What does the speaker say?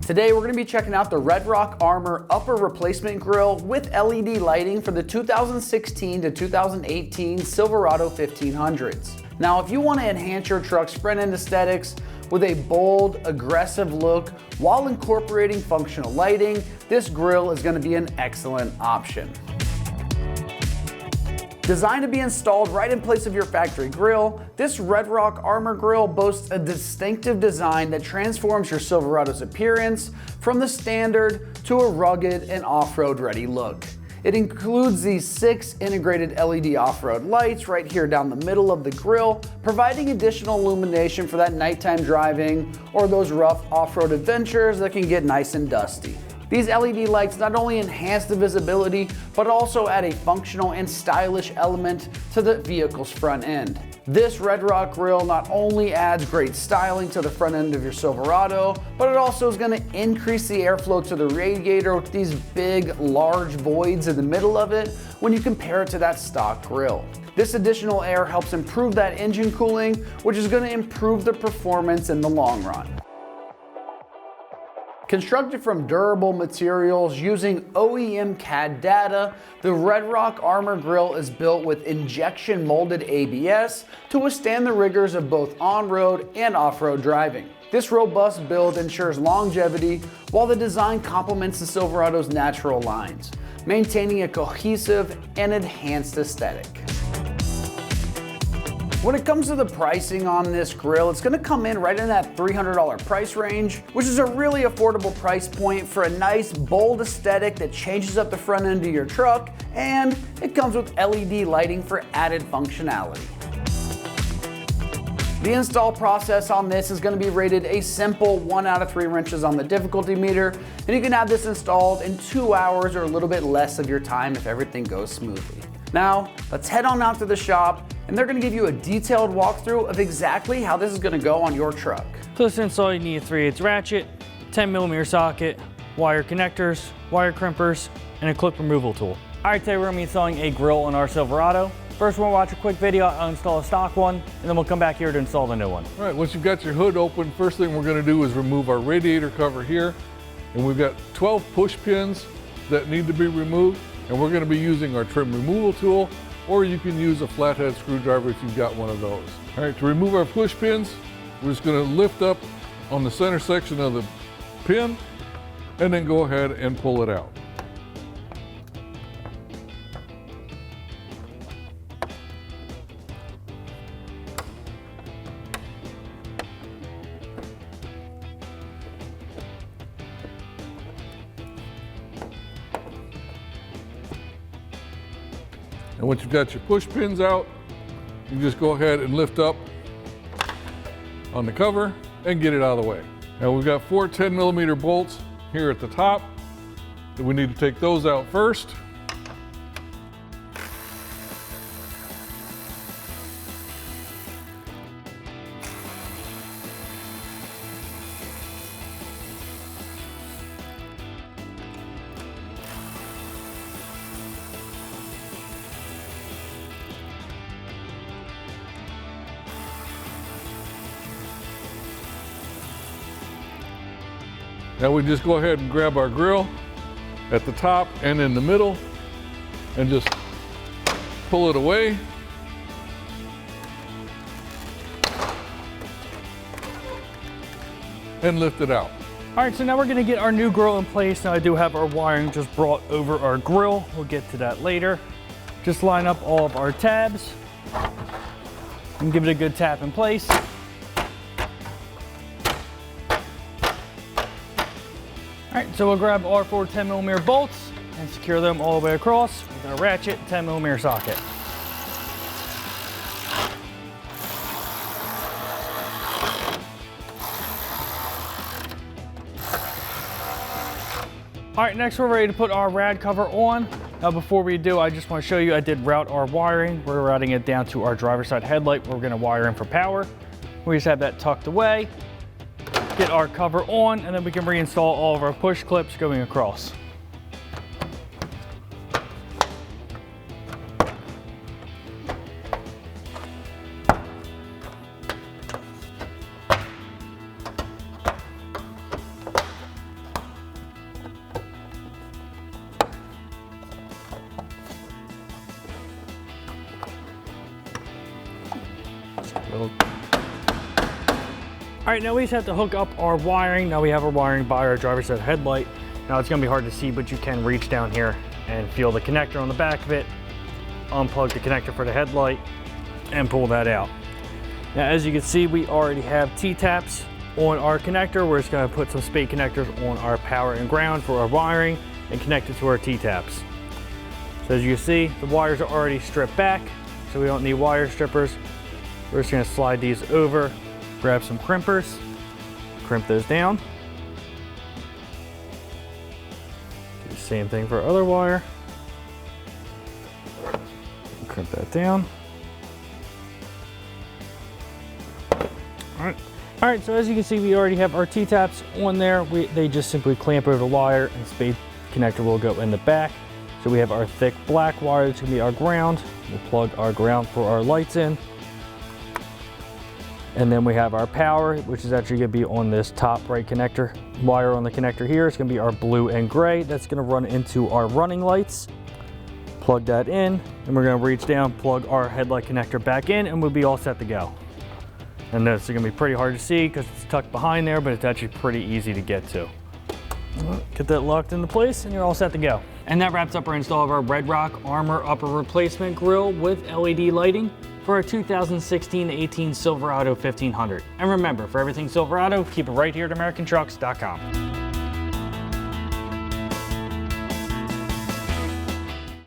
Today we're going to be checking out the Red Rock Armor upper replacement grille with LED lighting for the 2016 to 2018 Silverado 1500s. Now if you want to enhance your truck's front end aesthetics with a bold, aggressive look while incorporating functional lighting, this grille is going to be an excellent option. Designed to be installed right in place of your factory grille, this Red Rock Armor grille boasts a distinctive design that transforms your Silverado's appearance from the standard to a rugged and off-road ready look. It includes these 6 integrated LED off-road lights right here down the middle of the grille, providing additional illumination for that nighttime driving or those rough off-road adventures that can get nice and dusty. These LED lights not only enhance the visibility, but also add a functional and stylish element to the vehicle's front end. This Red Rock grille not only adds great styling to the front end of your Silverado, but it also is going to increase the airflow to the radiator with these big, large voids in the middle of it when you compare it to that stock grille. This additional air helps improve that engine cooling, which is going to improve the performance in the long run. Constructed from durable materials using OEM CAD data, the Red Rock Armor grille is built with injection molded ABS to withstand the rigors of both on-road and off-road driving. This robust build ensures longevity while the design complements the Silverado's natural lines, maintaining a cohesive and enhanced aesthetic. When it comes to the pricing on this grille, it's going to come in right in that $300 price range, which is a really affordable price point for a nice, bold aesthetic that changes up the front end of your truck, and it comes with LED lighting for added functionality. The install process on this is going to be rated a simple 1 out of 3 wrenches on the difficulty meter, and you can have this installed in 2 hours or a little bit less of your time if everything goes smoothly. Now, let's head on out to the shop, and they're going to give you a detailed walkthrough of exactly how this is going to go on your truck. So to install, you need a 3/8 ratchet, 10mm socket, wire connectors, wire crimpers, and a clip removal tool. All right, today we're going to be installing a grille on our Silverado. First, we're going to watch a quick video. I'll install a stock one, and then we'll come back here to install the new one. All right, once you've got your hood open, first thing we're going to do is remove our radiator cover here. And we've got 12 push pins that need to be removed. And we're going to be using our trim removal tool, or you can use a flathead screwdriver if you've got one of those. All right, to remove our push pins, we're just going to lift up on the center section of the pin and then go ahead and pull it out. And once you've got your push pins out, you just go ahead and lift up on the cover and get it out of the way. Now we've got 4 10mm bolts here at the top. We need to take those out first. Now we just go ahead and grab our grille at the top and in the middle and just pull it away. And lift it out. All right, so now we're gonna get our new grille in place. Now I do have our wiring just brought over our grille. We'll get to that later. Just line up all of our tabs and give it a good tap in place. All right, so we'll grab our 4 10mm bolts and secure them all the way across with a ratchet 10mm socket. All right, next we're ready to put our rad cover on. Now before we do, I just want to show you I did route our wiring. We're routing it down to our driver's side headlight. We're going to wire in for power. We just have that tucked away. Get our cover on, and then we can reinstall all of our push clips going across. All right, now we just have to hook up our wiring. Now we have our wiring by our driver's side headlight. Now it's gonna be hard to see, but you can reach down here and feel the connector on the back of it, unplug the connector for the headlight, and pull that out. Now, as you can see, we already have T-taps on our connector. We're just gonna put some spade connectors on our power and ground for our wiring and connect it to our T-taps. So as you can see, the wires are already stripped back, so we don't need wire strippers. We're just gonna slide these over, grab some crimpers, crimp those down. Do the same thing for our other wire. Crimp that down. All right, so as you can see, we already have our T-taps on there. They just simply clamp over the wire and spade connector will go in the back. So we have our thick black wire that's gonna be our ground. We'll plug our ground for our lights in. And then we have our power, which is actually gonna be on this top right connector. Wire on the connector here is gonna be our blue and gray. That's gonna run into our running lights. Plug that in, and we're gonna reach down, plug our headlight connector back in, and we'll be all set to go. And this is gonna be pretty hard to see because it's tucked behind there, but it's actually pretty easy to get to. Get that locked into place and you're all set to go. And that wraps up our install of our Red Rock Armor Upper Replacement Grille with LED lighting for our 2016-18 Silverado 1500. And remember, for everything Silverado, keep it right here at AmericanTrucks.com.